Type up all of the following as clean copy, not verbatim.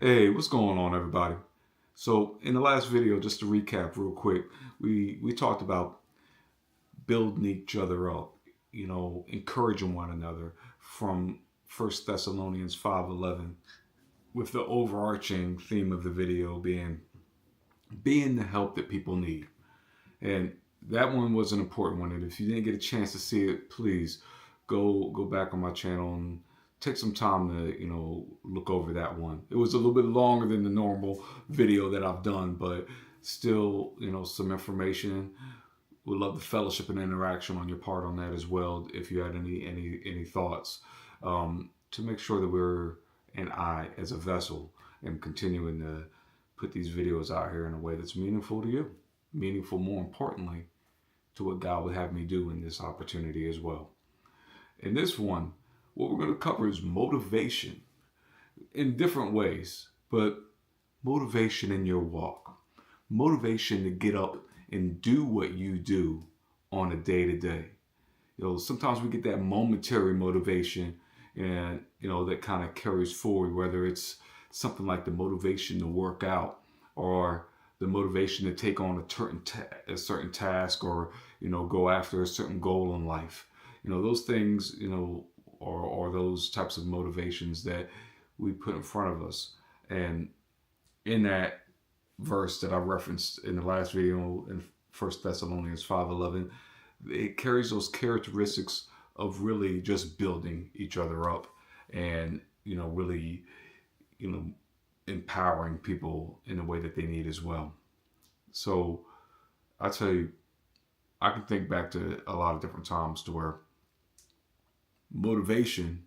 Hey, what's going on, everybody? So, in the last video, just to recap real quick, we talked about building each other up, encouraging one another from First Thessalonians 5:11, with the overarching theme of the video being the help that people need. And that one was an important one. And if you didn't get a chance to see it, please go back on my channel and take some time to look over that one. It was a little bit longer than the normal video that I've done, but still some information. Would love the fellowship and interaction on your part on that as well. If you had any thoughts, to make sure that we're and I as a vessel am continuing to put these videos out here in a way that's meaningful to you, meaningful more importantly to what God would have me do in this opportunity as well. In this one, what we're going to cover is motivation in different ways, but motivation in your walk, motivation to get up and do what you do on a day to day. Sometimes we get that momentary motivation, and that kind of carries forward, whether it's something like the motivation to work out or the motivation to take on a certain task, or go after a certain goal in life. Those things, or those types of motivations that we put in front of us. And in that verse that I referenced in the last video in First Thessalonians 5:11, it carries those characteristics of really just building each other up, and really you know empowering people in the way that they need as well. So I tell you, I can think back to a lot of different times to where motivation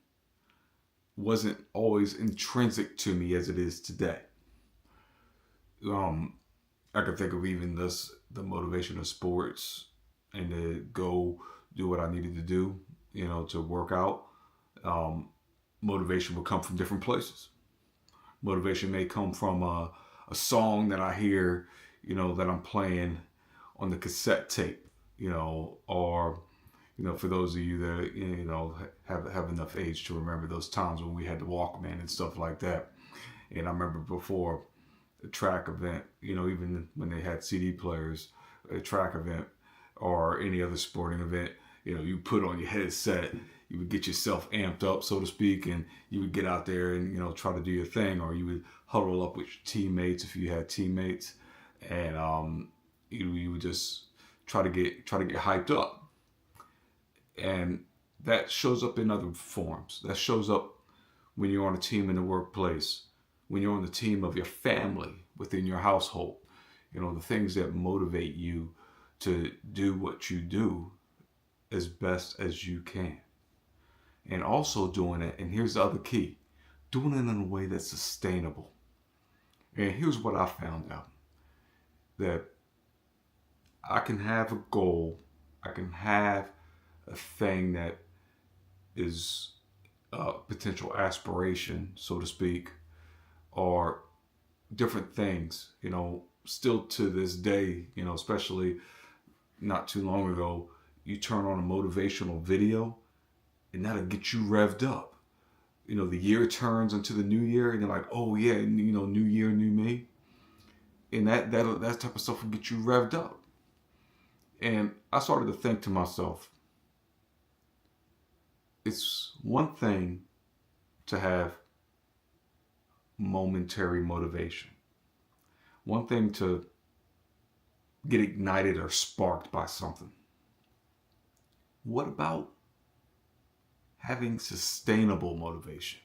wasn't always intrinsic to me as it is today. Um, I could think of even the motivation of sports and to go do what I needed to do, to work out. Um, Motivation would come from different places. Motivation may come from a song that I hear, that I'm playing on the cassette tape, or for those of you that have enough age to remember those times when we had the Walkman and stuff like that. And I remember before a track event, even when they had CD players, a track event or any other sporting event, you put on your headset, you would get yourself amped up, so to speak, and you would get out there and try to do your thing, or you would huddle up with your teammates if you had teammates, and you would just try to get hyped up. And that shows up in other forms. That shows up when you're on a team in the workplace, when you're on the team of your family within your household. The things that motivate you to do what you do as best as you can. And also doing it, and here's the other key, doing it in a way that's sustainable. And here's what I found out, that I can have a goal, I can have a thing that is a potential aspiration, so to speak, or different things, still to this day, especially not too long ago, you turn on a motivational video and that'll get you revved up. The year turns into the new year and you're like, oh yeah, new year, new me. And that type of stuff will get you revved up. And I started to think to myself, it's one thing to have momentary motivation. One thing to get ignited or sparked by something. What about having sustainable motivation?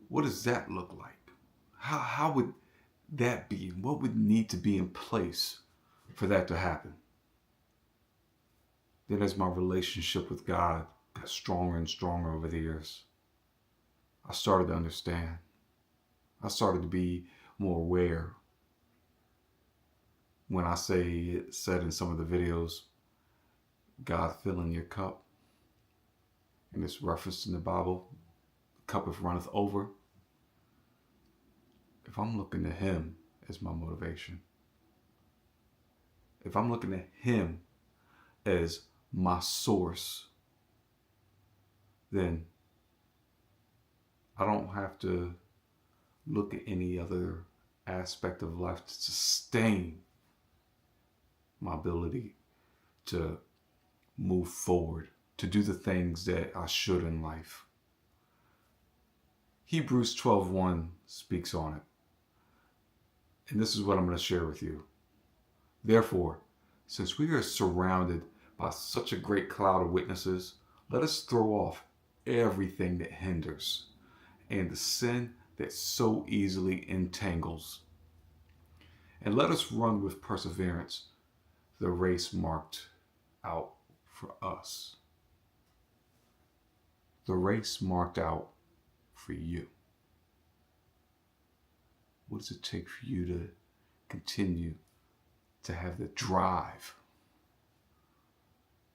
What does that look like? How would that be? What would need to be in place for that to happen? Then as my relationship with God got stronger and stronger over the years, I started to understand. I started to be more aware. When I said in some of the videos, God filling your cup, and it's referenced in the Bible, the cup if runneth over. If I'm looking to Him as my motivation, if I'm looking at Him as my source, then I don't have to look at any other aspect of life to sustain my ability to move forward, to do the things that I should in life. Hebrews 12:1 speaks on it. And this is what I'm going to share with you. Therefore, since we are surrounded by such a great cloud of witnesses, let us throw off everything that hinders and the sin that so easily entangles. And let us run with perseverance the race marked out for us. The race marked out for you. What does it take for you to continue to have the drive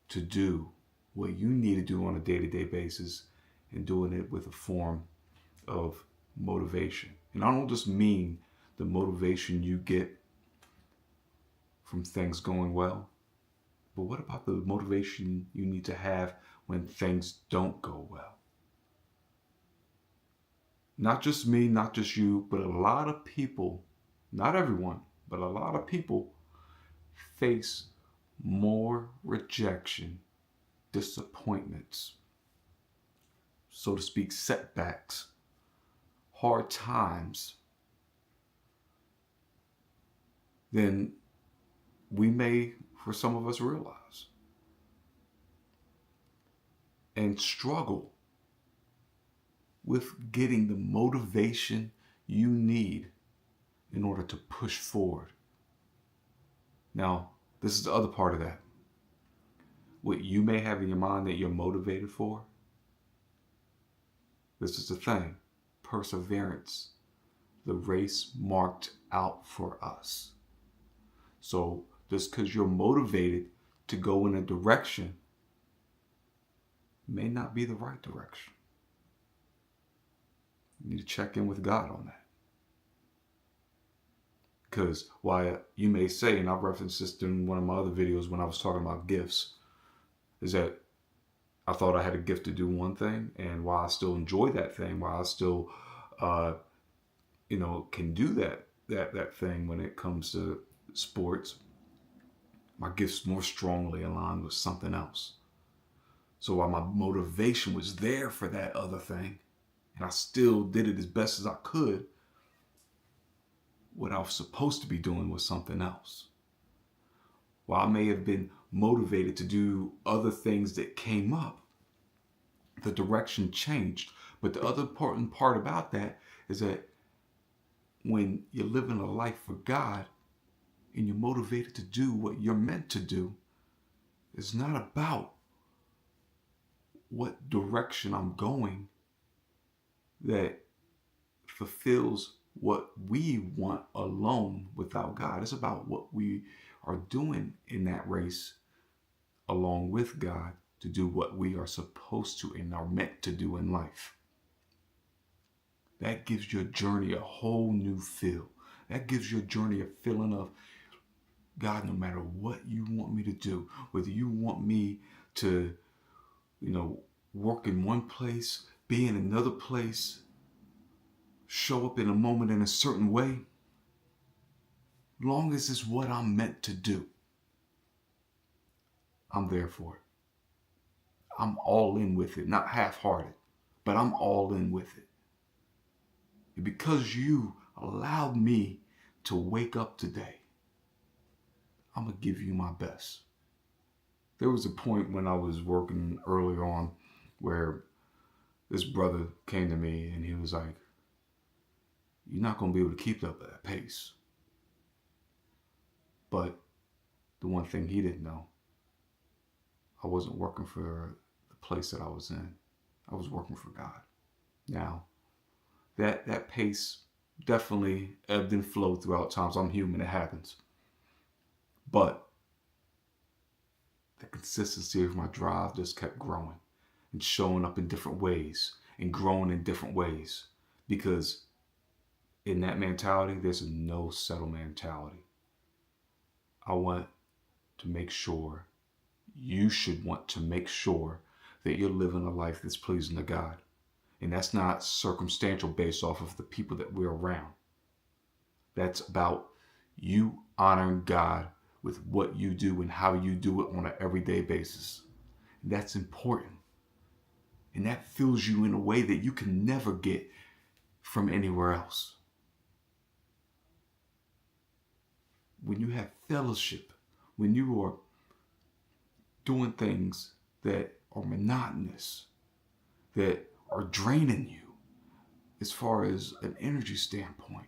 to do what you need to do on a day-to-day basis, and doing it with a form of motivation? And I don't just mean the motivation you get from things going well, but what about the motivation you need to have when things don't go well? Not just me, not just you, but a lot of people, not everyone, but a lot of people face more rejection, disappointments, so to speak, setbacks, hard times than we may, for some of us, realize, and struggle with getting the motivation you need in order to push forward. Now, this is the other part of that. What you may have in your mind that you're motivated for, this is the thing: perseverance, the race marked out for us. So just because you're motivated to go in a direction may not be the right direction. You need to check in with God on that. Because why you may say, and I've referenced this in one of my other videos when I was talking about gifts, is that I thought I had a gift to do one thing, and while I still enjoy that thing, while I still, can do that thing when it comes to sports, my gift's more strongly aligned with something else. So while my motivation was there for that other thing, and I still did it as best as I could, what I was supposed to be doing was something else. While I may have been motivated to do other things that came up, the direction changed. But the other important part about that is that when you're living a life for God and you're motivated to do what you're meant to do, it's not about what direction I'm going that fulfills what we want alone without God. It's about what we are doing in that race along with God to do what we are supposed to and are meant to do in life. That gives your journey a whole new feel. That gives your journey a feeling of, God, no matter what you want me to do, whether you want me to, work in one place, be in another place, show up in a moment in a certain way, long as it's what I'm meant to do, I'm there for it. I'm all in with it, not half-hearted, but I'm all in with it. And because you allowed me to wake up today, I'm going to give you my best. There was a point when I was working earlier on where this brother came to me and he was like, you're not going to be able to keep up at that pace. But the one thing he didn't know, I wasn't working for the place that I was in. I was working for God. Now, that pace definitely ebbed and flowed throughout times. I'm human, it happens. But the consistency of my drive just kept growing and showing up in different ways and growing in different ways. Because in that mentality, there's a no settle mentality. I want to make sure, you should want to make sure that you're living a life that's pleasing to God. And that's not circumstantial based off of the people that we're around. That's about you honoring God with what you do and how you do it on an everyday basis. And that's important. And that fills you in a way that you can never get from anywhere else. When you have fellowship, when you are doing things that are monotonous, that are draining you as far as an energy standpoint.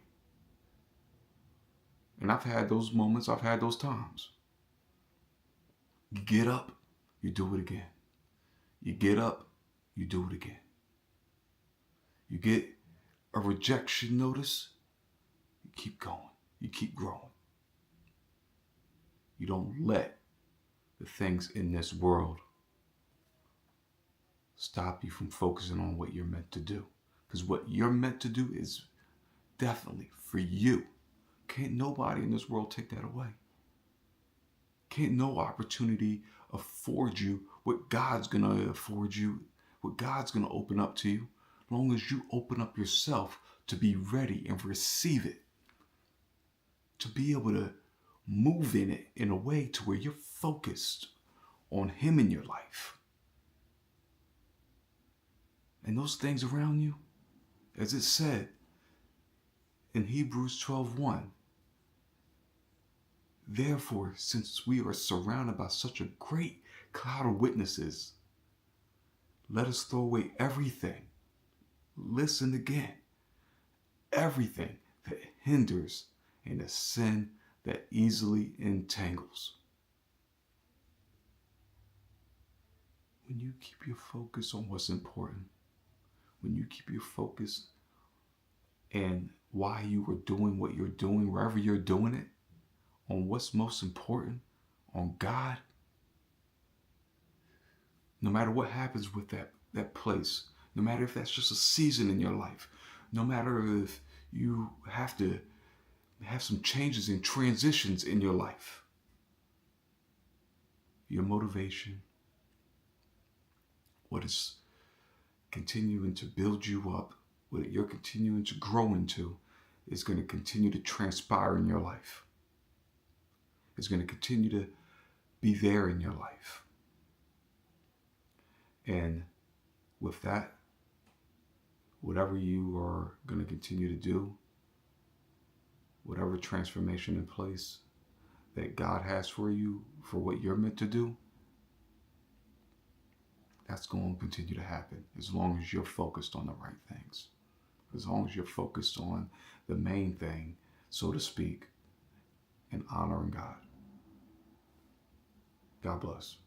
And I've had those moments, I've had those times. You get up, you do it again. You get up, you do it again. You get a rejection notice, you keep going, you keep growing. You don't let the things in this world stop you from focusing on what you're meant to do. Because what you're meant to do is definitely for you. Can't nobody in this world take that away. Can't no opportunity afford you what God's going to afford you, what God's going to open up to you, as long as you open up yourself to be ready and receive it. To be able to move in it in a way to where you're focused on Him in your life. And those things around you, as it said in Hebrews 12:1, therefore, since we are surrounded by such a great cloud of witnesses, let us throw away everything. Listen again. Everything that hinders and the sin that easily entangles. When you keep your focus on what's important, when you keep your focus and why you are doing what you're doing, wherever you're doing it, on what's most important, on God, no matter what happens with that place, no matter if that's just a season in your life, no matter if you have to have some changes and transitions in your life, your motivation, what is continuing to build you up, what you're continuing to grow into, is going to continue to transpire in your life. It's going to continue to be there in your life. And with that, whatever you are going to continue to do, whatever transformation in place that God has for you, for what you're meant to do, that's going to continue to happen as long as you're focused on the right things. As long as you're focused on the main thing, so to speak, and honoring God. God bless.